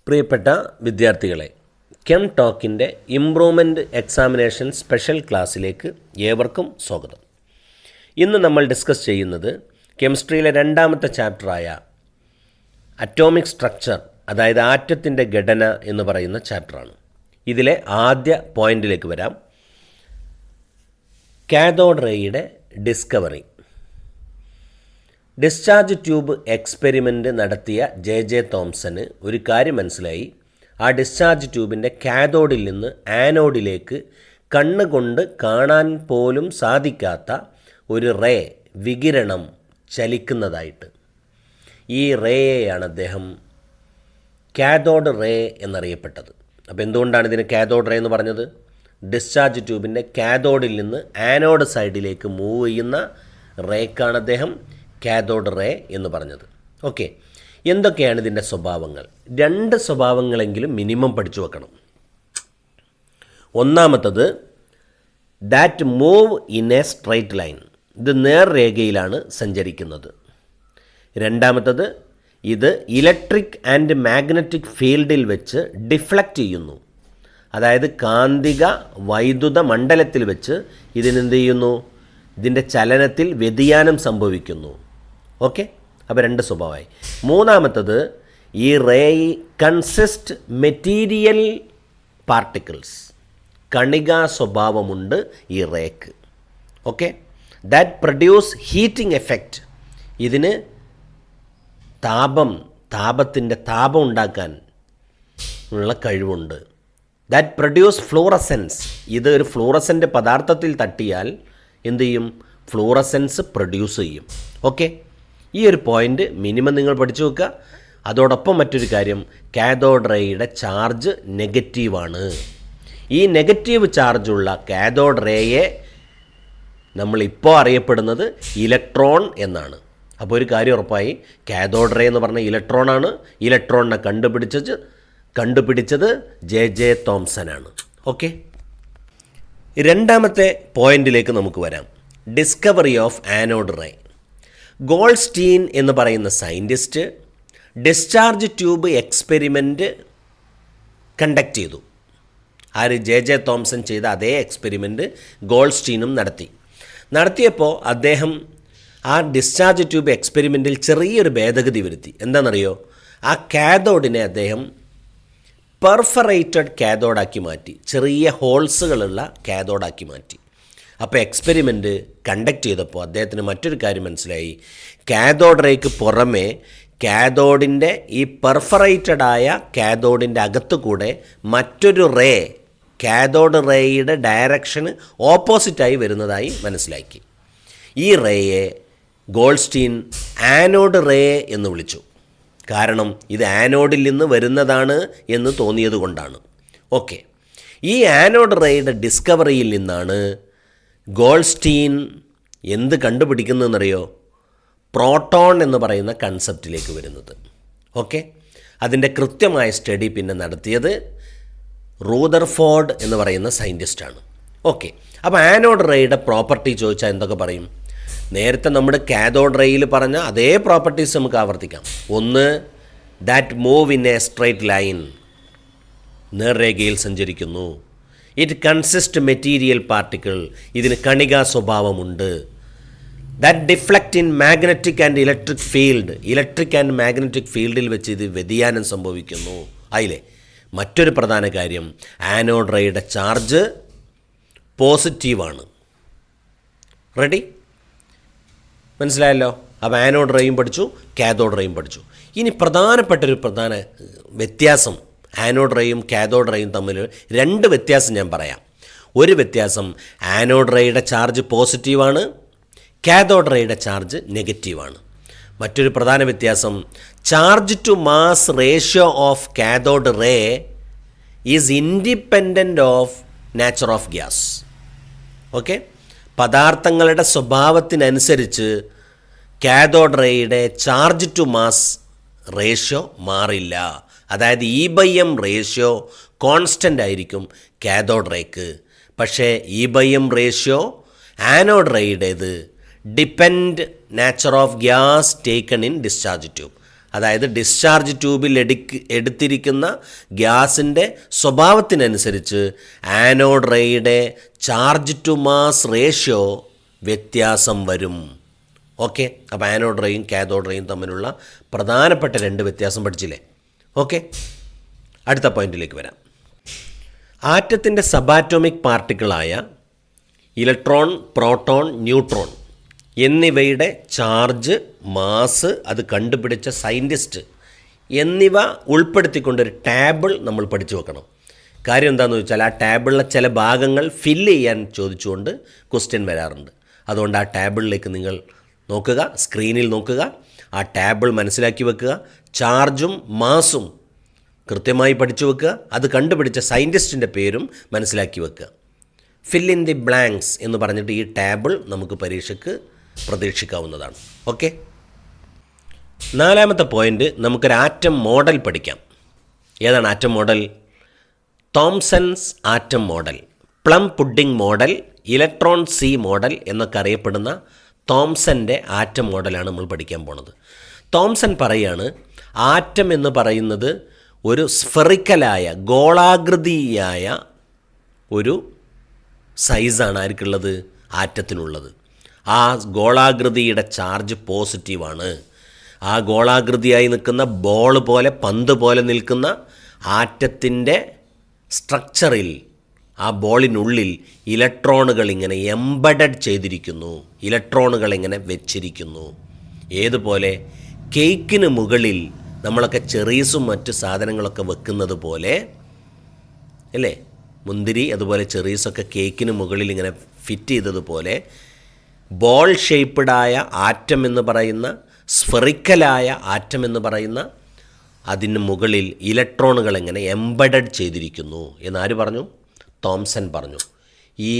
പ്രിയപ്പെട്ട വിദ്യാർത്ഥികളെ, came ടോക്കിൻ്റെ improvement examination special ക്ലാസ്സിലേക്ക് ഏവർക്കും സ്വാഗതം. ഇന്ന് നമ്മൾ ഡിസ്കസ് ചെയ്യുന്നത് കെമിസ്ട്രിയിലെ രണ്ടാമത്തെ ചാപ്റ്ററായ അറ്റോമിക് സ്ട്രക്ചർ, അതായത് ആറ്റത്തിൻ്റെ ഘടന എന്ന് പറയുന്ന ചാപ്റ്ററാണ്. ഇതിലെ ആദ്യ പോയിന്റിലേക്ക് വരാം. കാഥോഡ് റേയുടെ ഡിസ്കവറി. ഡിസ്ചാർജ് ട്യൂബ് എക്സ്പെരിമെൻ്റ് നടത്തിയ ജെ തോംസന് ഒരു കാര്യം മനസ്സിലായി. ആ ഡിസ്ചാർജ് ട്യൂബിൻ്റെ കാഥോഡിൽ നിന്ന് ആനോഡിലേക്ക് കണ്ണുകൊണ്ട് കാണാൻ പോലും സാധിക്കാത്ത ഒരു റേ, വികിരണം ചലിക്കുന്നതായിട്ട്. ഈ റേയെയാണ് അദ്ദേഹം കാഥോഡ് റേ എന്നറിയപ്പെട്ടത്. അപ്പോൾ എന്തുകൊണ്ടാണ് ഇതിന് കാഥോഡ് റേ എന്ന് പറഞ്ഞത്? ഡിസ്ചാർജ് ട്യൂബിൻ്റെ കാഥോഡിൽ നിന്ന് ആനോഡ് സൈഡിലേക്ക് മൂവ് ചെയ്യുന്ന റേക്കാണ് അദ്ദേഹം കാഥോഡ് റേ എന്ന് പറഞ്ഞത്. ഓക്കെ, എന്തൊക്കെയാണ് ഇതിൻ്റെ സ്വഭാവങ്ങൾ? 2 സ്വഭാവങ്ങളെങ്കിലും മിനിമം പഠിച്ചു വെക്കണം. ഒന്നാമത്തത്, that move in a straight line. ഇത് നേർരേഖയിലാണ് സഞ്ചരിക്കുന്നത്. രണ്ടാമത്തത്, ഇത് ഇലക്ട്രിക് ആൻഡ് മാഗ്നറ്റിക് ഫീൽഡിൽ വെച്ച് ഡിഫ്ലക്റ്റ് ചെയ്യുന്നു. അതായത് കാന്തിക വൈദ്യുത മണ്ഡലത്തിൽ വെച്ച് ഇതിനെന്ത് ചെയ്യുന്നു? ഇതിൻ്റെ ചലനത്തിൽ വ്യതിയാനം സംഭവിക്കുന്നു. ഓക്കെ, അപ്പോൾ 2 സ്വഭാവമായി. മൂന്നാമത്തത്, ഈ റേ കൺസിസ്റ്റ് മെറ്റീരിയൽ പാർട്ടിക്കിൾസ്. കണികാ സ്വഭാവമുണ്ട് ഈ rake. Okay, that produce heating effect. ഇതിന് താപത്തിൻ്റെ താപം ഉണ്ടാക്കാൻ ഉള്ള കഴിവുണ്ട്. That produce fluorescence. ഇത് ഒരു ഫ്ലൂറസെൻ്റ് പദാർത്ഥത്തിൽ തട്ടിയാൽ എന്ത് ചെയ്യും? ഫ്ലൂറസെൻസ് പ്രൊഡ്യൂസ് ചെയ്യും. ഓക്കെ, ഈ ഒരു പോയിൻ്റ് മിനിമം നിങ്ങൾ പഠിച്ചു വെക്കുക. അതോടൊപ്പം മറ്റൊരു കാര്യം, കാഥോഡ് റേയുടെ ചാർജ് നെഗറ്റീവാണ്. ഈ നെഗറ്റീവ് ചാർജുള്ള കാഥോഡ് റേയെ നമ്മളിപ്പോൾ അറിയപ്പെടുന്നത് ഇലക്ട്രോൺ എന്നാണ്. അപ്പോൾ ഒരു കാര്യം ഉറപ്പായി, കാഥോഡ് റേ എന്ന് പറഞ്ഞ ഇലക്ട്രോണാണ്. ഇലക്ട്രോണിനെ കണ്ടുപിടിച്ചത് ജെ തോംസനാണ്. ഓക്കെ, രണ്ടാമത്തെ പോയിന്റിലേക്ക് നമുക്ക് വരാം. Discovery of anode ray. Goldstein എന്ന് പറയുന്ന scientist discharge tube experiment conduct ചെയ്തു. ആര്? ജെ തോംസൺ ചെയ്ത അതേ എക്സ്പെരിമെൻറ്റ് ഗോൾസ്റ്റീനും നടത്തിയപ്പോൾ അദ്ദേഹം ആ ഡിസ്ചാർജ് ട്യൂബ് എക്സ്പെരിമെൻറ്റിൽ ചെറിയൊരു ഭേദഗതി വരുത്തി. എന്താണെന്നറിയോ? ആ കാഥോഡിനെ അദ്ദേഹം പെർഫറേറ്റഡ് കാഥോഡാക്കി മാറ്റി. ചെറിയ ഹോൾസുകളുള്ള കാഥോഡാക്കി മാറ്റി. അപ്പോൾ എക്സ്പെരിമെൻറ്റ് കണ്ടക്ട് ചെയ്തപ്പോൾ അദ്ദേഹത്തിന് മറ്റൊരു കാര്യം മനസ്സിലായി. കാഥോഡ് റേക്ക് പുറമേ കാഥോഡിൻ്റെ ഈ പെർഫറേറ്റഡായ കാഥോഡിൻ്റെ അകത്തു കൂടെ മറ്റൊരു റേ, കാഥോഡ് റേയുടെ ഡയറക്ഷന് ഓപ്പോസിറ്റായി വരുന്നതായി മനസ്സിലാക്കി. ഈ റേയെ ഗോൾസ്റ്റീൻ ആനോഡ് റേ എന്ന് വിളിച്ചു. കാരണം ഇത് ആനോഡിൽ നിന്ന് വരുന്നതാണ് എന്ന് തോന്നിയത് കൊണ്ടാണ്. ഓക്കെ, ഈ ആനോഡ് റേയുടെ ഡിസ്കവറിയിൽ നിന്നാണ് ഗോൾസ്റ്റീൻ എന്ത് കണ്ടുപിടിക്കുന്നതെന്നറിയോ? പ്രോട്ടോൺ എന്ന് പറയുന്ന കൺസെപ്റ്റിലേക്ക് വരുന്നത്. ഓക്കെ, അതിൻ്റെ കൃത്യമായ സ്റ്റഡി പിന്നെ നടത്തിയത് റൂദർഫോർഡ് എന്ന് പറയുന്ന സയൻറ്റിസ്റ്റാണ്. ഓക്കെ, അപ്പോൾ ആനോഡ് റേയുടെ പ്രോപ്പർട്ടി ചോദിച്ചാൽ എന്തൊക്കെ പറയും? നേരത്തെ നമ്മുടെ കാഥോഡ് റേയിൽ പറഞ്ഞ അതേ പ്രോപ്പർട്ടീസ് നമുക്ക് ആവർത്തിക്കാം. ഒന്ന്, that move in a straight line. നേർരേഖയിൽ സഞ്ചരിക്കുന്നു. It consist material particle. ഇതിന് കണികാ സ്വഭാവമുണ്ട്. That deflect in magnetic and electric field. Electric and magnetic ഫീൽഡിൽ വെച്ച് ഇത് വ്യതിയാനം സംഭവിക്കുന്നു. അതിലെ മറ്റൊരു പ്രധാന കാര്യം, ആനോഡ് റേയുടെ ചാർജ് പോസിറ്റീവാണ്. റെഡി? മനസ്സിലായല്ലോ? അപ്പോൾ ആനോഡ് റേയും പഠിച്ചു, കാഥോഡ് റേയും പഠിച്ചു. ഇനി പ്രധാന വ്യത്യാസം, ആനോഡ് റേയും കാഥോഡ് റേയും തമ്മിൽ 2 വ്യത്യാസം ഞാൻ പറയാം. ഒരു വ്യത്യാസം, ആനോഡ് റേയുടെ ചാർജ് പോസിറ്റീവാണ്, കാഥോഡ് റേയുടെ ചാർജ് നെഗറ്റീവാണ്. മറ്റൊരു പ്രധാന വ്യത്യാസം, charge to mass ratio of cathode ray is independent of nature of gas. Okay, പദാർത്ഥങ്ങളുടെ സ്വഭാവത്തിനനുസരിച്ച് കാഥോഡ് റേയുടെ ചാർജ് ടു മാസ് റേഷ്യോ മാറില്ല. അതായത് E/M റേഷ്യോ കോൺസ്റ്റൻ്റ് ആയിരിക്കും കാഥോഡ് റേക്ക്. പക്ഷേ E/M റേഷ്യോ ആനോഡ് റേയുടേത് depend nature of gas taken in discharge tube. അതായത് ഡിസ്ചാർജ് ട്യൂബിൽ എടുത്തിരിക്കുന്ന ഗ്യാസിൻ്റെ സ്വഭാവത്തിനനുസരിച്ച് ആനോഡ് റേയുടെ ചാർജ് ടു മാസ് റേഷ്യോ വ്യത്യാസം വരും. ഓക്കെ, അപ്പോൾ ആനോഡ് റേയും കാഥോഡ് റേയും തമ്മിലുള്ള പ്രധാനപ്പെട്ട 2 വ്യത്യാസം പഠിച്ചില്ലേ? ഓക്കെ, അടുത്ത പോയിന്റിലേക്ക് വരാം. ആറ്റത്തിൻ്റെ സബാറ്റോമിക് പാർട്ടിക്കിളായ ഇലക്ട്രോൺ, പ്രോട്ടോൺ, ന്യൂട്രോൺ എന്നിവയുടെ ചാർജ്, മാസ്, അത് കണ്ടുപിടിച്ച സയൻറ്റിസ്റ്റ് എന്നിവ ഉൾപ്പെടുത്തിക്കൊണ്ടൊരു ടേബിൾ നമ്മൾ പഠിച്ചു വെക്കണം. കാര്യം എന്താണെന്ന് വെച്ചാൽ ആ ടേബിളിലെ ചില ഭാഗങ്ങൾ ഫില്ല് ചെയ്യാൻ ചോദിച്ചുകൊണ്ട് ക്വസ്റ്റ്യൻ വരാറുണ്ട്. അതുകൊണ്ട് ആ ടേബിളിലേക്ക് നിങ്ങൾ നോക്കുക, സ്ക്രീനിൽ നോക്കുക, ആ ടേബിൾ മനസ്സിലാക്കി വെക്കുക, ചാർജും മാസും കൃത്യമായി പഠിച്ചു വെക്കുക, അത് കണ്ടുപിടിച്ച സയൻറ്റിസ്റ്റിൻ്റെ പേരും മനസ്സിലാക്കി വെക്കുക. ഫിൽ ഇൻ ദി ബ്ലാങ്ക്സ് എന്ന് പറഞ്ഞിട്ട് ഈ ടേബിൾ നമുക്ക് പരീക്ഷയ്ക്ക് പ്രതീക്ഷിക്കാവുന്നതാണ്. ഓക്കെ, 4ാമത്തെ പോയിൻ്റ്, നമുക്കൊരു ആറ്റം മോഡൽ പഠിക്കാം. ഏതാണ് atom model? Thomson's atom model, plum pudding model, electron sea model എന്നൊക്കെ അറിയപ്പെടുന്ന തോംസൻ്റെ ആറ്റം മോഡലാണ് നമ്മൾ പഠിക്കാൻ പോണത്. തോംസൺ പറയാണ് ആറ്റം എന്ന് പറയുന്നത് ഒരു സ്ഫെറിക്കലായ ഗോളാകൃതിയായ ഒരു സൈസാണ് ആർക്കുള്ളത്? ആറ്റത്തിനുള്ളത്. ആ ഗോളാകൃതിയുടെ ചാർജ് പോസിറ്റീവാണ്. ആ ഗോളാകൃതിയായി നിൽക്കുന്ന ബോൾ പോലെ, പന്ത് പോലെ നിൽക്കുന്ന ആറ്റത്തിൻ്റെ സ്ട്രക്ചറിൽ, ആ ബോളിനുള്ളിൽ ഇലക്ട്രോണുകൾ ഇങ്ങനെ എംബഡഡ് ചെയ്തിരിക്കുന്നു, ഇലക്ട്രോണുകൾ ഇങ്ങനെ വെച്ചിരിക്കുന്നു. ഏതുപോലെ? കേക്കിന് മുകളിൽ നമ്മളൊക്കെ ചെറീസും മറ്റ് സാധനങ്ങളൊക്കെ വെക്കുന്നത് പോലെ അല്ലേ? മുന്തിരി അതുപോലെ ചെറീസൊക്കെ കേക്കിന് മുകളിൽ ഇങ്ങനെ ഫിറ്റ് ചെയ്തതുപോലെ ബോൾ ഷേപ്പ്ഡായ ആറ്റം എന്ന് പറയുന്ന, സ്ഫെറിക്കലായ ആറ്റം എന്ന് പറയുന്ന അതിന് മുകളിൽ ഇലക്ട്രോണുകൾ എങ്ങനെ എംബഡഡ് ചെയ്തിരിക്കുന്നു എന്നാര് പറഞ്ഞു? തോംസൺ പറഞ്ഞു. ഈ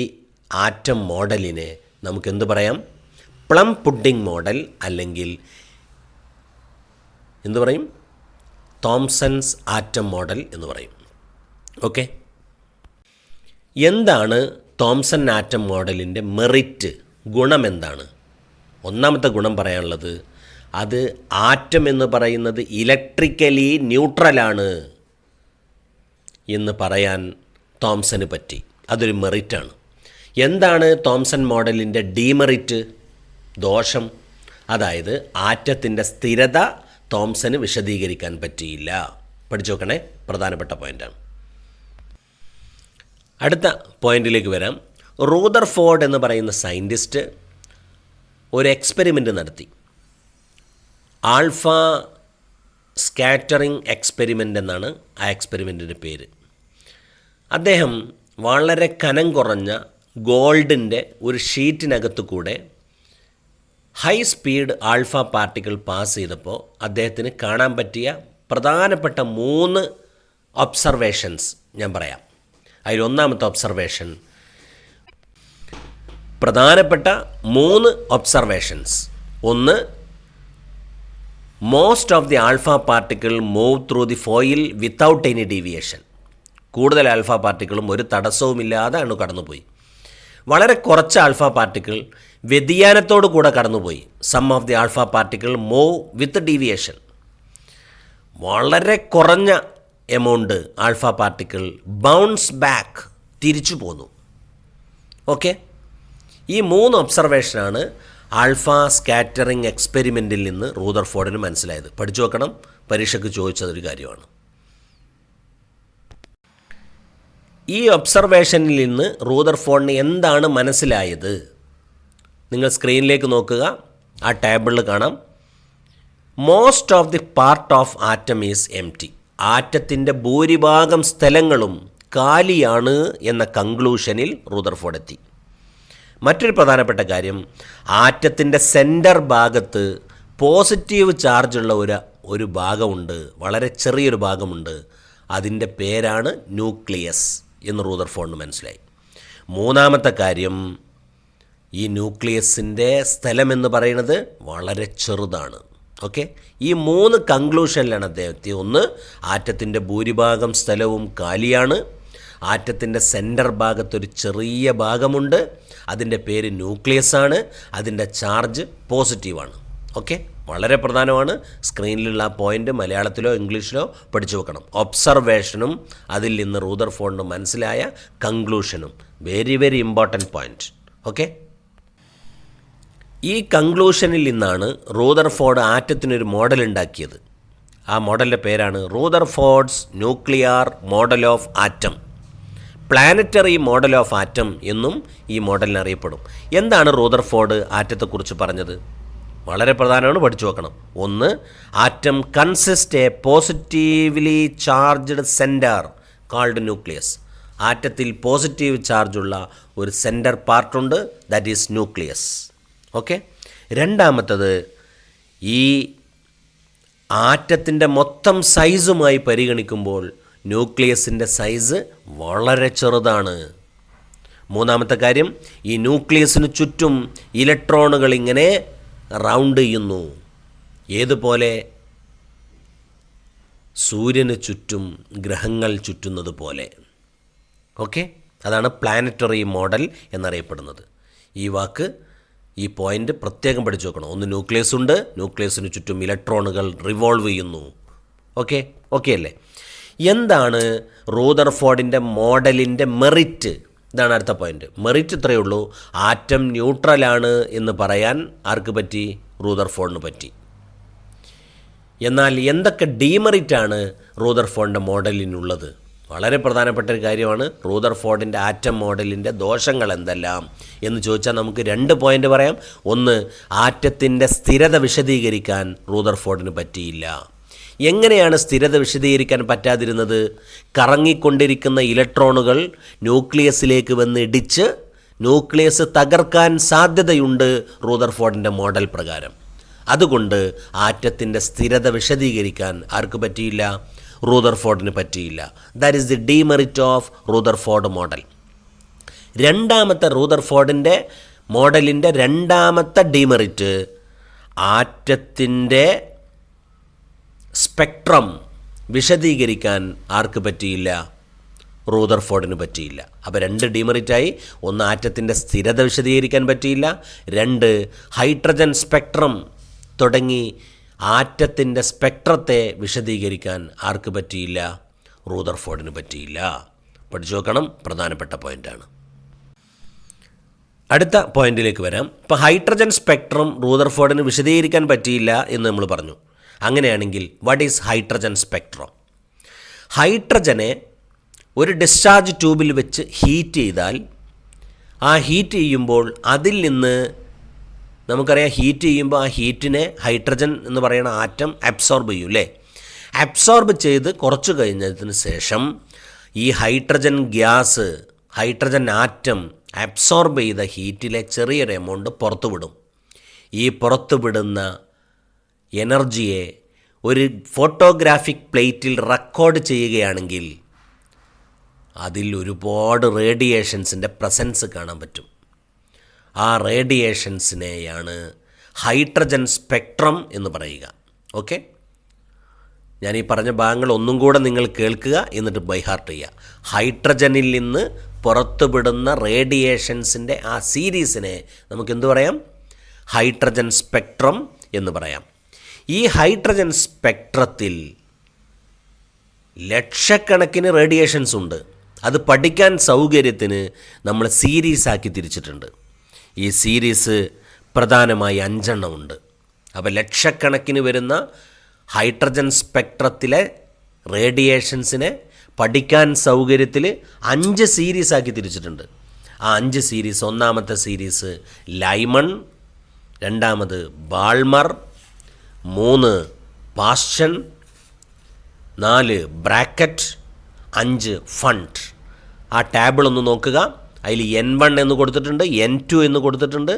ആറ്റം മോഡലിനെ നമുക്കെന്ത് പറയാം? പ്ലം പുഡിംഗ് മോഡൽ, അല്ലെങ്കിൽ എന്തു പറയും? തോംസൺസ് ആറ്റം മോഡൽ എന്ന് പറയും. ഓക്കെ, എന്താണ് തോംസൺ ആറ്റം മോഡലിൻ്റെ മെറിറ്റ്, ഗുണം എന്താണ്? 1ാമത്തെ ഗുണം പറയാനുള്ളത്, അത് ആറ്റം എന്ന് പറയുന്നത് ഇലക്ട്രിക്കലി ന്യൂട്രലാണ് എന്ന് പറയാൻ തോംസന് പറ്റി. അതൊരു മെറിറ്റാണ്. എന്താണ് തോംസൺ മോഡലിൻ്റെ ഡീമെറിറ്റ്, ദോഷം? അതായത് ആറ്റത്തിൻ്റെ സ്ഥിരത തോംസന് വിശദീകരിക്കാൻ പറ്റിയില്ല. പഠിച്ചു നോക്കണേ, പ്രധാനപ്പെട്ട പോയിൻ്റാണ്. അടുത്ത പോയിന്റിലേക്ക് വരാം. റൂദർഫോർഡ് എന്ന് പറയുന്ന സയൻറ്റിസ്റ്റ് ഒരു എക്സ്പെരിമെൻ്റ് നടത്തി. ആൽഫ സ്കാറ്ററിംഗ് എക്സ്പെരിമെൻ്റ് എന്നാണ് ആ എക്സ്പെരിമെൻറ്റിൻ്റെ പേര്. അദ്ദേഹം വളരെ കനം കുറഞ്ഞ ഗോൾഡിൻ്റെ ഒരു ഷീറ്റിനകത്ത് കൂടെ high speed alpha particle pass ചെയ്തപ്പോൾ അദ്ദേഹത്തിന് കാണാൻ പറ്റിയ പ്രധാനപ്പെട്ട 3 ഒബ്സർവേഷൻസ് ഞാൻ പറയാം. അതിൽ 1ാമത്തെ ഒബ്സർവേഷൻ, പ്രധാനപ്പെട്ട 3 observations. 1, most of the alpha particle move through the foil without any deviation. കൂടുതൽ ആൽഫ പാർട്ടിക്കിളും ഒരു തടസ്സവുമില്ലാതെയാണ് കടന്നുപോയി. വളരെ കുറച്ച് ആൽഫ പാർട്ടിക്കിൾ വ്യതിയാനത്തോടു കൂടെ കടന്നുപോയി. Some of the alpha particle move with deviation. വളരെ കുറഞ്ഞ amount alpha particle bounce back, തിരിച്ചു പോന്നു. ഓക്കെ, ഈ 3 ഒബ്സർവേഷനാണ് ആൽഫ സ്കാറ്ററിംഗ് എക്സ്പെരിമെൻറ്റിൽ നിന്ന് റൂദർഫോർഡിന് മനസ്സിലായത്. പഠിച്ചു വെക്കണം, പരീക്ഷയ്ക്ക് ചോദിച്ചതൊരു കാര്യമാണ്. ഈ ഒബ്സർവേഷനിൽ നിന്ന് റൂദർഫോർഡിന് എന്താണ് മനസ്സിലായത്? നിങ്ങൾ സ്ക്രീനിലേക്ക് നോക്കുക, ആ ടേബിളിൽ കാണാം. Most of the part of atom is empty. ആറ്റത്തിൻ്റെ ഭൂരിഭാഗം സ്ഥലങ്ങളും കാലിയാണ് എന്ന കൺക്ലൂഷനിൽ റൂദർഫോർഡ് എത്തി. മറ്റൊരു പ്രധാനപ്പെട്ട കാര്യം, ആറ്റത്തിൻ്റെ സെൻറ്റർ ഭാഗത്ത് പോസിറ്റീവ് ചാർജുള്ള ഒരു ഭാഗമുണ്ട്, വളരെ ചെറിയൊരു ഭാഗമുണ്ട്. അതിൻ്റെ പേരാണ് ന്യൂക്ലിയസ് എന്ന് റൂദർഫോർഡിന് മനസ്സിലായി. 3ാമത്തെ കാര്യം, ഈ ന്യൂക്ലിയസിൻ്റെ സ്ഥലമെന്ന് പറയുന്നത് വളരെ ചെറുതാണ്. ഓക്കെ, ഈ 3 കൺക്ലൂഷനിലാണ് അദ്ദേഹത്തെ. 1, ആറ്റത്തിൻ്റെ ഭൂരിഭാഗം സ്ഥലവും കാലിയാണ്. ആറ്റത്തിൻ്റെ സെൻറ്റർ ഭാഗത്തൊരു ചെറിയ ഭാഗമുണ്ട്, അതിൻ്റെ പേര് ന്യൂക്ലിയസ് ആണ്. അതിൻ്റെ ചാർജ് പോസിറ്റീവാണ്. ഓക്കെ. വളരെ പ്രധാനമാണ്. സ്ക്രീനിലുള്ള ആ പോയിൻ്റ് മലയാളത്തിലോ ഇംഗ്ലീഷിലോ പഠിച്ചു വെക്കണം. ഒബ്സർവേഷനും അതിൽ നിന്ന് റൂദർഫോർഡിന് മനസ്സിലായ കൺക്ലൂഷനും very very important point. Okay, ഈ കൺക്ലൂഷനിൽ നിന്നാണ് റൂദർഫോർഡ് ആറ്റത്തിനൊരു മോഡൽ ഉണ്ടാക്കിയത്. ആ മോഡലിൻ്റെ പേരാണ് Rutherford's nuclear model of atom. Planetary model of atom എന്നും ഈ മോഡലിന് അറിയപ്പെടും. എന്താണ് റൂദർഫോർഡ് ആറ്റത്തെക്കുറിച്ച് പറഞ്ഞത്? വളരെ പ്രധാനമാണ്, പഠിച്ചു വെക്കണം. ഒന്ന്, atom consist a positively charged centre called nucleus. ആറ്റത്തിൽ പോസിറ്റീവ് ചാർജുള്ള ഒരു സെൻറ്റർ പാർട്ടുണ്ട്, ദാറ്റ് ഈസ് ന്യൂക്ലിയസ്. ഓക്കെ, രണ്ടാമത്തത്, ഈ ആറ്റത്തിൻ്റെ മൊത്തം സൈസുമായി പരിഗണിക്കുമ്പോൾ ന്യൂക്ലിയസിൻ്റെ സൈസ് വളരെ ചെറുതാണ്. മൂന്നാമത്തെ കാര്യം, ഈ ന്യൂക്ലിയസിന് ചുറ്റും ഇലക്ട്രോണുകൾ ഇങ്ങനെ റൗണ്ട് ചെയ്യുന്നു. ഏതുപോലെ? സൂര്യന് ചുറ്റും ഗ്രഹങ്ങൾ ചുറ്റുന്നത് പോലെ. ഓക്കെ, അതാണ് പ്ലാനറ്ററി മോഡൽ എന്നറിയപ്പെടുന്നത്. ഈ വാക്ക്, ഈ പോയിൻ്റ് പ്രത്യേകം പഠിച്ചു വെക്കണം. ഒന്ന്, ന്യൂക്ലിയസ് ഉണ്ട്, ന്യൂക്ലിയസിന് ചുറ്റും ഇലക്ട്രോണുകൾ റിവോൾവ് ചെയ്യുന്നു. ഓക്കെ, ഓക്കെ അല്ലേ? എന്താണ് റൂദർഫോർഡിൻ്റെ മോഡലിൻ്റെ മെറിറ്റ്? ഇതാണ് അടുത്ത പോയിൻ്റ്. മെറിറ്റ് ഇത്രയേ ഉള്ളൂ, ആറ്റം ന്യൂട്രലാണ് എന്ന് പറയാൻ ആർക്ക് പറ്റി? റൂദർഫോർഡിന് പറ്റി. എന്നാൽ എന്തൊക്കെ ഡീമെറിറ്റാണ് റൂദർഫോർഡിൻ്റെ മോഡലിനുള്ളത്? വളരെ പ്രധാനപ്പെട്ട ഒരു കാര്യമാണ്. റൂദർഫോർഡിൻ്റെ ആറ്റം മോഡലിൻ്റെ ദോഷങ്ങൾ എന്തെല്ലാം എന്ന് ചോദിച്ചാൽ നമുക്ക് 2 പോയിൻ്റ് പറയാം. ഒന്ന്, ആറ്റത്തിൻ്റെ സ്ഥിരത വിശദീകരിക്കാൻ റൂദർഫോർഡിന് പറ്റിയില്ല. എങ്ങനെയാണ് സ്ഥിരത വിശദീകരിക്കാൻ പറ്റാതിരുന്നത്? കറങ്ങിക്കൊണ്ടിരിക്കുന്ന ഇലക്ട്രോണുകൾ ന്യൂക്ലിയസിലേക്ക് വന്ന് ഇടിച്ച് ന്യൂക്ലിയസ് തകർക്കാൻ സാധ്യതയുണ്ട് റൂദർഫോർഡിൻ്റെ മോഡൽ പ്രകാരം. അതുകൊണ്ട് ആറ്റത്തിൻ്റെ സ്ഥിരത വിശദീകരിക്കാൻ ആർക്ക് പറ്റിയില്ല? റൂദർഫോർഡിന് പറ്റിയില്ല. That is the demerit of Rutherford model. രണ്ടാമത്തെ റൂദർഫോർഡിൻ്റെ മോഡലിൻ്റെ രണ്ടാമത്തെ ഡീമെറിറ്റ്, ആറ്റത്തിൻ്റെ സ്പെക്ട്രം വിശദീകരിക്കാൻ ആർക്ക് പറ്റിയില്ല? റൂദർഫോർഡിന് പറ്റിയില്ല. അപ്പോൾ 2 ഡീമെറിറ്റായി. ഒന്ന്, ആറ്റത്തിൻ്റെ സ്ഥിരത വിശദീകരിക്കാൻ പറ്റിയില്ല. 2, ഹൈഡ്രജൻ സ്പെക്ട്രം തുടങ്ങി ആറ്റത്തിൻ്റെ സ്പെക്ട്രത്തെ വിശദീകരിക്കാൻ ആർക്ക് പറ്റിയില്ല? റൂദർഫോർഡിന് പറ്റിയില്ല. പഠിച്ചു നോക്കണം, പ്രധാനപ്പെട്ട പോയിൻ്റാണ്. അടുത്ത പോയിന്റിലേക്ക് വരാം. ഇപ്പോൾ ഹൈഡ്രജൻ സ്പെക്ട്രം റൂദർഫോർഡിന് വിശദീകരിക്കാൻ പറ്റിയില്ല എന്ന് നമ്മൾ പറഞ്ഞു. അങ്ങനെയാണെങ്കിൽ വാട്ട് ഈസ് ഹൈഡ്രജൻ സ്പെക്ട്രം? ഹൈഡ്രജനെ ഒരു ഡിസ്ചാർജ് ട്യൂബിൽ വെച്ച് ഹീറ്റ് ചെയ്താൽ, ആ ഹീറ്റ് ചെയ്യുമ്പോൾ അതിൽ നിന്ന് നമുക്കറിയാം, ഹീറ്റ് ചെയ്യുമ്പോൾ ആ ഹീറ്റിനെ ഹൈഡ്രജൻ എന്ന് പറയുന്ന ആറ്റം അബ്സോർബ് ചെയ്യും അല്ലേ? അബ്സോർബ് ചെയ്ത് കുറച്ച് കഴിഞ്ഞതിന് ശേഷം ഈ hydrogen gas, hydrogen atom absorb ചെയ്ത ഹീറ്റിലെ ചെറിയൊരു എമൗണ്ട് പുറത്തു വിടും. ഈ പുറത്തു വിടുന്ന എനർജിയെ ഒരു ഫോട്ടോഗ്രാഫിക് പ്ലേറ്റിൽ റെക്കോർഡ് ചെയ്യുകയാണെങ്കിൽ അതിൽ ഒരുപാട് റേഡിയേഷൻസിൻ്റെ പ്രസൻസ് കാണാൻ പറ്റും. ആ റേഡിയേഷൻസിനെയാണ് ഹൈഡ്രജൻ സ്പെക്ട്രം എന്ന് പറയുക. ഓക്കെ, ഞാൻ ഈ പറഞ്ഞ ഭാഗങ്ങൾ ഒന്നും കൂടെ നിങ്ങൾ കേൾക്കുക, എന്നിട്ട് ബൈഹാർട്ട് ചെയ്യുക. ഹൈഡ്രജനിൽ നിന്ന് പുറത്തുവിടുന്ന റേഡിയേഷൻസിൻ്റെ ആ സീരീസിനെ നമുക്കെന്ത് പറയാം? ഹൈഡ്രജൻ സ്പെക്ട്രം എന്ന് പറയാം. ഈ ഹൈഡ്രജൻ സ്പെക്ട്രത്തിൽ ലക്ഷക്കണക്കിന് റേഡിയേഷൻസ് ഉണ്ട്. അത് പഠിക്കാൻ സൗകര്യത്തിന് നമ്മൾ സീരീസാക്കി തിരിച്ചിട്ടുണ്ട്. ഈ സീരീസ് പ്രധാനമായി 5 എണ്ണം ഉണ്ട്. അപ്പോൾ ലക്ഷക്കണക്കിന് വരുന്ന ഹൈഡ്രജൻ സ്പെക്ട്രത്തിലെ റേഡിയേഷൻസിനെ പഠിക്കാൻ സൗകര്യത്തിൽ 5 സീരീസാക്കി തിരിച്ചിട്ടുണ്ട്. ആ 5 സീരീസ്, ഒന്നാമത്തെ സീരീസ് ലൈമൺ, രണ്ടാമത് ബാൾമർ, 3 പാസ്റ്റൺ, 4 ബ്രാക്കറ്റ്, 5 ഫണ്ട്. ആ ടേബിൾ ഒന്ന് നോക്കുക. അതിൽ N1 എന്ന് കൊടുത്തിട്ടുണ്ട്, N2 എന്ന് കൊടുത്തിട്ടുണ്ട്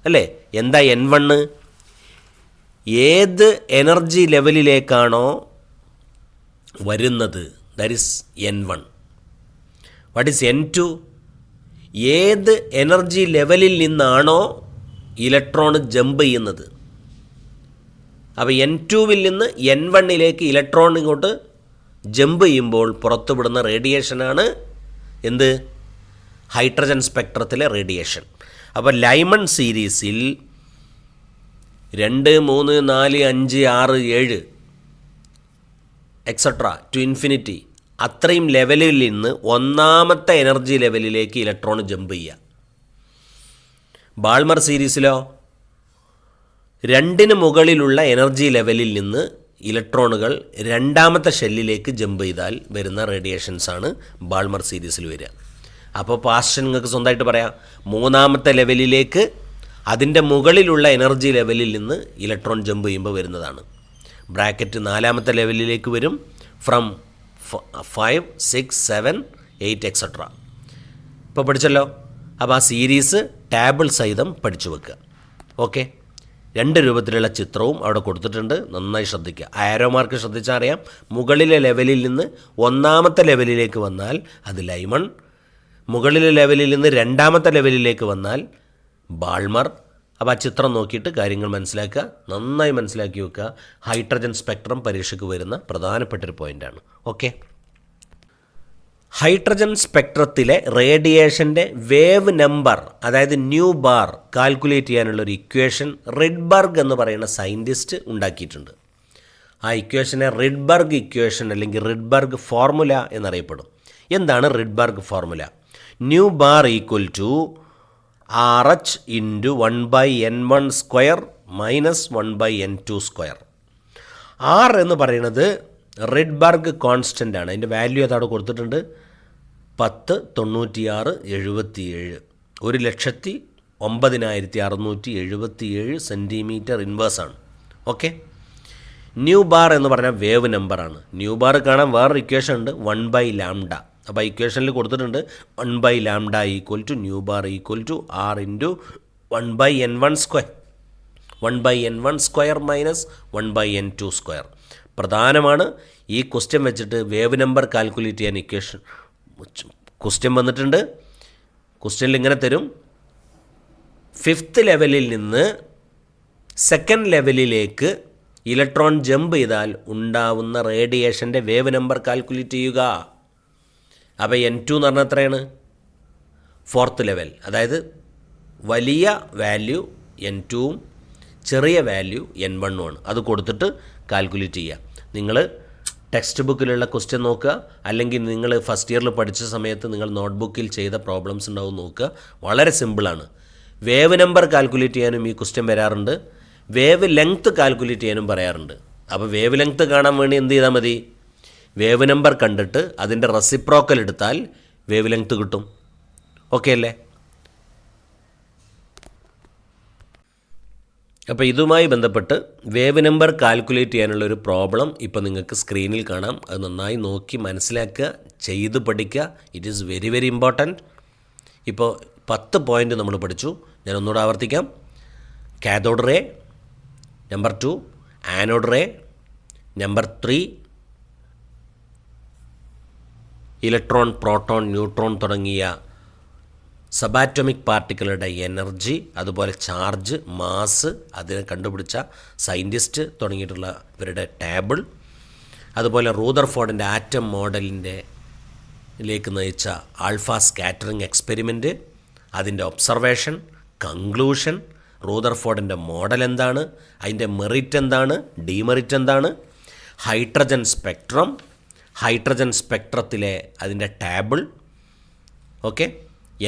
അല്ലേ? എന്താ N1? ഏത് എനർജി ലെവലിലേക്കാണോ വരുന്നത്, that is N1. What is N2? ഏത് എനർജി ലെവലിൽ നിന്നാണോ ഇലക്ട്രോൺ ജമ്പ് ചെയ്യുന്നത്. അപ്പോൾ N2വിൽ നിന്ന് N1ലേക്ക് ഇലക്ട്രോൺ ഇങ്ങോട്ട് ജമ്പ് ചെയ്യുമ്പോൾ പുറത്തുവിടുന്ന റേഡിയേഷനാണ് എന്ത്? ഹൈഡ്രജൻ സ്പെക്ട്രത്തിലെ റേഡിയേഷൻ. അപ്പോൾ ലൈമൺ സീരീസിൽ 2, 3, 4, 5, 6, 7 എക്സെട്ര ടു ഇൻഫിനിറ്റി, അത്രയും ലെവലിൽ നിന്ന് ഒന്നാമത്തെ എനർജി ലെവലിലേക്ക് ഇലക്ട്രോൺ ജമ്പ് ചെയ്യുക. ബാൾമർ സീരീസിലോ 2 മുകളിലുള്ള എനർജി ലെവലിൽ നിന്ന് ഇലക്ട്രോണുകൾ രണ്ടാമത്തെ ഷെല്ലിലേക്ക് ജമ്പ് ചെയ്താൽ വരുന്ന റേഡിയേഷൻസാണ് ബാൾമർ സീരീസിൽ വരിക. അപ്പോൾ പാസ്റ്റ് നിങ്ങൾക്ക് സ്വന്തമായിട്ട് പറയാം, 3ാമത്തെ ലെവലിലേക്ക് അതിൻ്റെ മുകളിലുള്ള എനർജി ലെവലിൽ നിന്ന് ഇലക്ട്രോൺ ജമ്പ് ചെയ്യുമ്പോൾ വരുന്നതാണ്. ബ്രാക്കറ്റ് 4ാമത്തെ ലെവലിലേക്ക് വരും, ഫ്രം 5, 6, 7, 8 എക്സെട്ര. ഇപ്പോൾ പഠിച്ചല്ലോ. അപ്പോൾ ആ സീരീസ് ടേബിൾ സഹിതം പഠിച്ചു വെക്കുക. ഓക്കെ, 2 രൂപത്തിലുള്ള ചിത്രവും അവിടെ കൊടുത്തിട്ടുണ്ട്, നന്നായി ശ്രദ്ധിക്കുക. ആരോ മാർക്ക് ശ്രദ്ധിച്ചാൽ അറിയാം, മുകളിലെ ലെവലിൽ നിന്ന് 1ാമത്തെ ലെവലിലേക്ക് വന്നാൽ അത് ലൈമൺ, മുകളിലെ ലെവലിൽ നിന്ന് 2ാമത്തെ ലെവലിലേക്ക് വന്നാൽ ബാൾമർ. അപ്പോൾ ആ ചിത്രം നോക്കിയിട്ട് കാര്യങ്ങൾ മനസ്സിലാക്കുക, നന്നായി മനസ്സിലാക്കി വെക്കുക. ഹൈഡ്രജൻ സ്പെക്ട്രം പരീക്ഷയ്ക്ക് വരുന്ന പ്രധാനപ്പെട്ടൊരു പോയിൻ്റാണ്. ഓക്കെ, ഹൈഡ്രജൻ സ്പെക്ട്രത്തിലെ റേഡിയേഷൻ്റെ വേവ് നമ്പർ, അതായത് ന്യൂ ബാർ കാൽക്കുലേറ്റ് ചെയ്യാനുള്ളൊരു ഇക്വേഷൻ റിഡ്ബർഗ് എന്ന് പറയുന്ന സയൻറ്റിസ്റ്റ് ഉണ്ടാക്കിയിട്ടുണ്ട്. ആ ഇക്വേഷനെ റിഡ്ബർഗ് ഇക്വേഷൻ അല്ലെങ്കിൽ റിഡ്ബർഗ് ഫോർമുല എന്നറിയപ്പെടും. എന്താണ് Rydberg formula? Nu bar equal to RH into 1/n1 square minus 1/n2 square. R എന്ന് പറയുന്നത് റിഡ്ബർഗ് കോൺസ്റ്റൻ്റ് ആണ്. അതിൻ്റെ വാല്യൂ അതവിടെ കൊടുത്തിട്ടുണ്ട്, 10, 96, 77, 1,09,677 സെൻറ്റിമീറ്റർ ഇൻവേഴ്സാണ്. ഓക്കെ, ന്യൂ ബാർ എന്ന് പറഞ്ഞാൽ വേവ് നമ്പറാണ്. ന്യൂ ബാർ കാണാൻ വേറൊരു ഇക്വേഷൻ ഉണ്ട്, 1/λ. അപ്പോൾ ഇക്വേഷനിൽ കൊടുത്തിട്ടുണ്ട് 1/λ equal to nu bar equal to R into 1/n1 square, 1/n1 square minus 1/n2 square. പ്രധാനമാണ് ഈ ക്വസ്റ്റ്യൻ വെച്ചിട്ട് വേവ് നമ്പർ കാൽക്കുലേറ്റ് ചെയ്യാൻ ഇക്വേഷൻ ക്വസ്റ്റ്യൻ വന്നിട്ടുണ്ട്. ക്വസ്റ്റ്യനിൽ ഇങ്ങനെ തരും, 5th ലെവലിൽ നിന്ന് 2nd ലെവലിലേക്ക് ഇലക്ട്രോൺ ജമ്പ് ചെയ്താൽ ഉണ്ടാവുന്ന റേഡിയേഷൻ്റെ വേവ് നമ്പർ കാൽക്കുലേറ്റ് ചെയ്യുക. അപ്പോൾ N2 എന്ന് പറഞ്ഞാൽ എത്രയാണ്? 4th ലെവൽ, അതായത് വലിയ വാല്യൂ N2ഉം ചെറിയ വാല്യൂ N1ഉമാണ്. അത് കൊടുത്തിട്ട് കാൽക്കുലേറ്റ് ചെയ്യുക. നിങ്ങൾ ടെക്സ്റ്റ് ബുക്കിലുള്ള ക്വസ്റ്റ്യൻ നോക്കുക, അല്ലെങ്കിൽ നിങ്ങൾ ഫസ്റ്റ് ഇയറിൽ പഠിച്ച സമയത്ത് നിങ്ങൾ നോട്ട്ബുക്കിൽ ചെയ്ത പ്രോബ്ലംസ് ഉണ്ടാവും നോക്കുക. വളരെ സിമ്പിളാണ്. വേവ് നമ്പർ കാൽക്കുലേറ്റ് ചെയ്യാനും ഈ ക്വസ്റ്റ്യൻ വരാറുണ്ട്, വേവ് ലെങ്ത്ത് കാൽക്കുലേറ്റ് ചെയ്യാനും പറയാറുണ്ട്. അപ്പോൾ വേവ് ലെങ്ത്ത് കാണാൻ വേണ്ടി എന്ത് ചെയ്താൽ മതി? വേവ് നമ്പർ കണ്ടിട്ട് അതിൻ്റെ റെസിപ്രോക്കൽ എടുത്താൽ വേവ് ലെങ്ത്ത് കിട്ടും. ഓക്കെ അല്ലേ? അപ്പോൾ ഇതുമായി ബന്ധപ്പെട്ട് വേവ് നമ്പർ കാൽക്കുലേറ്റ് ചെയ്യാനുള്ളൊരു പ്രോബ്ലം ഇപ്പോൾ നിങ്ങൾക്ക് സ്ക്രീനിൽ കാണാം. അത് നന്നായി നോക്കി മനസ്സിലാക്കുക, ചെയ്ത് പഠിക്കുക. It is very very important. ഇപ്പോൾ 10 പോയിൻ്റ് നമ്മൾ പഠിച്ചു. ഞാൻ ഒന്നുകൂടെ ആവർത്തിക്കാം. Cathode ray, number 2 anode ray, number 3 electron, proton, neutron തുടങ്ങിയ സബാറ്റോമിക് പാർട്ടിക്കിളുടെ എനർജി, അതുപോലെ ചാർജ്, മാസ്, അതിനെ കണ്ടുപിടിച്ച സയൻറ്റിസ്റ്റ് തുടങ്ങിയിട്ടുള്ള ഇവരുടെ ടേബിൾ, അതുപോലെ റൂദർഫോർഡിൻ്റെ ആറ്റം മോഡലിലേക്ക് നയിച്ച ആൽഫ സ്കാറ്ററിംഗ് എക്സ്പെരിമെൻറ്റ്, അതിൻ്റെ ഒബ്സർവേഷൻ, കൺക്ലൂഷൻ, റൂദർഫോർഡിൻ്റെ മോഡൽ എന്താണ്, അതിൻ്റെ മെറിറ്റ് എന്താണ്, ഡീമെറിറ്റ് എന്താണ്, ഹൈഡ്രജൻ സ്പെക്ട്രം, ഹൈഡ്രജൻ സ്പെക്ട്രത്തിലെ അതിൻ്റെ ടേബിൾ, ഓക്കെ,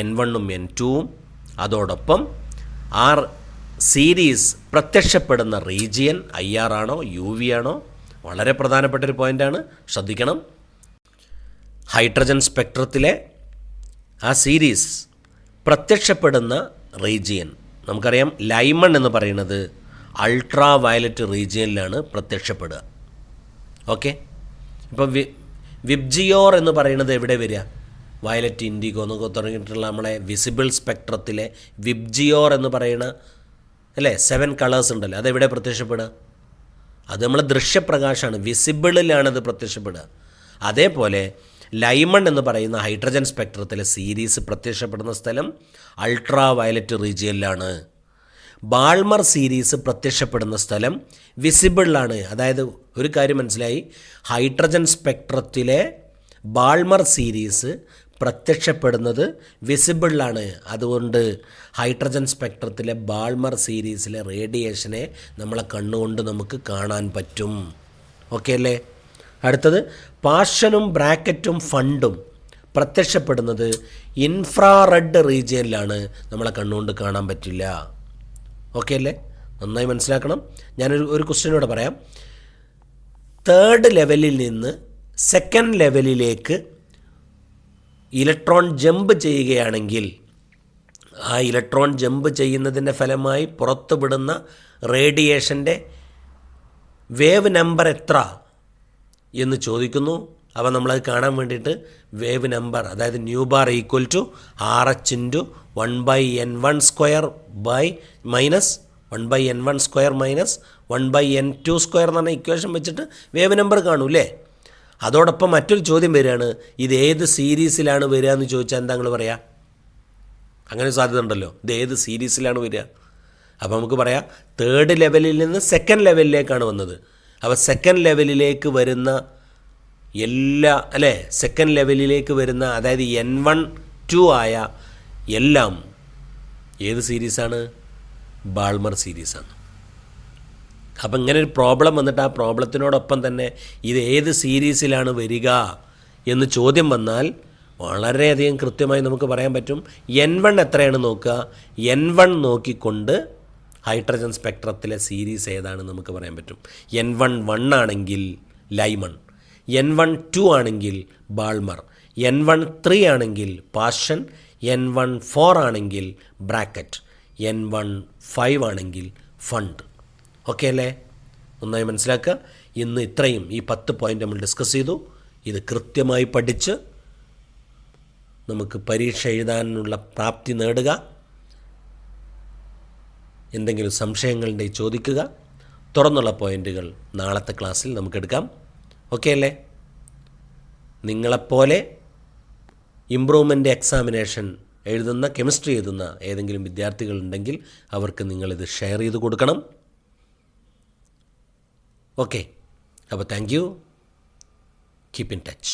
N1ഉം N2ഉം, അതോടൊപ്പം സീരീസ് പ്രത്യക്ഷപ്പെടുന്ന റീജിയൻ IR ആണോ UV ആണോ, വളരെ പ്രധാനപ്പെട്ടൊരു പോയിൻ്റാണ്, ശ്രദ്ധിക്കണം. ഹൈഡ്രജൻ സ്പെക്ട്രത്തിലെ ആ സീരീസ് പ്രത്യക്ഷപ്പെടുന്ന റീജിയൻ നമുക്കറിയാം. ലൈമൺ എന്ന് പറയുന്നത് അൾട്രാ വയലറ്റ് റീജിയനിലാണ് പ്രത്യക്ഷപ്പെടുക. ഓക്കെ, ഇപ്പോൾ വിബ്ജിയോർ എന്ന് പറയുന്നത് എവിടെ വരിക? വയലറ്റ്, ഇൻഡിഗോ എന്നൊക്കെ തുടങ്ങിയിട്ടുള്ള നമ്മളെ വിസിബിൾ സ്പെക്ട്രത്തിലെ വിബ്ജിയോർ എന്ന് പറയുന്ന അല്ലേ 7 കളേഴ്സ് ഉണ്ടല്ലോ, അതെവിടെ പ്രത്യക്ഷപ്പെടുക? അത് നമ്മളെ ദൃശ്യപ്രകാശമാണ്, വിസിബിളിലാണത് പ്രത്യക്ഷപ്പെടുക. അതേപോലെ ലൈമൺ എന്ന് പറയുന്ന ഹൈഡ്രജൻ സ്പെക്ട്രത്തിലെ സീരീസ് പ്രത്യക്ഷപ്പെടുന്ന സ്ഥലം അൾട്രാ വയലറ്റ് റീജിയനിലാണ്. ബാൾമർ സീരീസ് പ്രത്യക്ഷപ്പെടുന്ന സ്ഥലം വിസിബിളിലാണ്. അതായത് ഒരു കാര്യം മനസ്സിലായി, ഹൈഡ്രജൻ സ്പെക്ട്രത്തിലെ ബാൾമർ സീരീസ് പ്രത്യക്ഷപ്പെടുന്നത് വിസിബിളാണ്. അതുകൊണ്ട് ഹൈഡ്രജൻ സ്പെക്ട്രത്തിലെ ബാൾമർ സീരീസിലെ റേഡിയേഷനെ നമ്മളെ കണ്ണുകൊണ്ട് നമുക്ക് കാണാൻ പറ്റും. ഓക്കെ അല്ലേ? അടുത്തത് പാർഷ്യനും ബ്രാക്കറ്റും ഫണ്ടും പ്രത്യക്ഷപ്പെടുന്നത് ഇൻഫ്രാറെഡ് റീജിയനിലാണ്, നമ്മളെ കണ്ണുകൊണ്ട് കാണാൻ പറ്റില്ല. ഓക്കെ അല്ലേ? നന്നായി മനസ്സിലാക്കണം. ഞാനൊരു ക്വസ്റ്റ്യനോടെ പറയാം. തേർഡ് ലെവലിൽ നിന്ന് സെക്കൻഡ് ലെവലിലേക്ക് ഇലക്ട്രോൺ ജമ്പ് ചെയ്യുകയാണെങ്കിൽ ആ ഇലക്ട്രോൺ ജമ്പ് ചെയ്യുന്നതിൻ്റെ ഫലമായി പുറത്തുവിടുന്ന റേഡിയേഷൻ്റെ വേവ് നമ്പർ എത്ര എന്ന് ചോദിക്കുന്നു. അപ്പോൾ നമ്മളത് കാണാൻ വേണ്ടിയിട്ട് വേവ് നമ്പർ, അതായത് nu bar equal to RH into 1/n1² minus 1/n1² minus 1/n2² എന്ന് പറഞ്ഞ ഇക്വേഷൻ വെച്ചിട്ട് വേവ് നമ്പർ കാണൂല്ലേ? അതോടൊപ്പം മറ്റൊരു ചോദ്യം വരികയാണ്, ഇത് ഏത് സീരീസിലാണ് വരിക എന്ന് ചോദിച്ചാൽ എന്താ നിങ്ങൾ പറയുക? അങ്ങനെ സാധ്യത ഉണ്ടല്ലോ, ഇത് ഏത് സീരീസിലാണ് വരിക? അപ്പോൾ നമുക്ക് പറയാം തേർഡ് ലെവലിൽ നിന്ന് സെക്കൻഡ് ലെവലിലേക്കാണ് വന്നത്. അപ്പോൾ സെക്കൻഡ് ലെവലിലേക്ക് വരുന്ന സെക്കൻഡ് ലെവലിലേക്ക് വരുന്ന, അതായത് N1-2 ആയ എല്ലാം ഏത് സീരീസാണ്? ബാൾമർ സീരീസാണ്. അപ്പം ഇങ്ങനെ ഒരു പ്രോബ്ലം വന്നിട്ട് ആ പ്രോബ്ലത്തിനോടൊപ്പം തന്നെ ഇത് ഏത് സീരീസിലാണ് വരിക എന്ന് ചോദ്യം വന്നാൽ വളരെയധികം കൃത്യമായി നമുക്ക് പറയാൻ പറ്റും. N1 എത്രയാണ് നോക്കുക, N1 നോക്കിക്കൊണ്ട് ഹൈഡ്രജൻ സ്പെക്ട്രത്തിലെ സീരീസ് ഏതാണെന്ന് നമുക്ക് പറയാൻ പറ്റും. N1-1 ആണെങ്കിൽ ലൈമൺ, N1-2 ആണെങ്കിൽ ബാൾമർ, N1-3 ആണെങ്കിൽ പാർഷ്യൻ, N1-4 ആണെങ്കിൽ ബ്രാക്കറ്റ്, N1-5 ആണെങ്കിൽ ഫണ്ട്. ഓക്കെ അല്ലേ? നന്നായി മനസ്സിലാക്കുക. ഇന്ന് ഇത്രയും ഈ 10 പോയിൻ്റ് നമ്മൾ ഡിസ്കസ് ചെയ്തു. ഇത് കൃത്യമായി പഠിച്ച് നമുക്ക് പരീക്ഷ എഴുതാനുള്ള പ്രാപ്തി നേടുക. എന്തെങ്കിലും സംശയങ്ങളുണ്ടെങ്കിൽ ചോദിക്കുക. തുറന്നുള്ള പോയിൻ്റുകൾ നാളത്തെ ക്ലാസ്സിൽ നമുക്കെടുക്കാം. ഓക്കെ അല്ലേ? നിങ്ങളെപ്പോലെ ഇംപ്രൂവ്മെൻ്റ് എക്സാമിനേഷൻ എഴുതുന്ന, കെമിസ്ട്രി എഴുതുന്ന ഏതെങ്കിലും വിദ്യാർത്ഥികളുണ്ടെങ്കിൽ അവർക്ക് നിങ്ങളിത് ഷെയർ ചെയ്ത് കൊടുക്കണം. ഓക്കെ, അപ്പോൾ thank you. Keep in touch.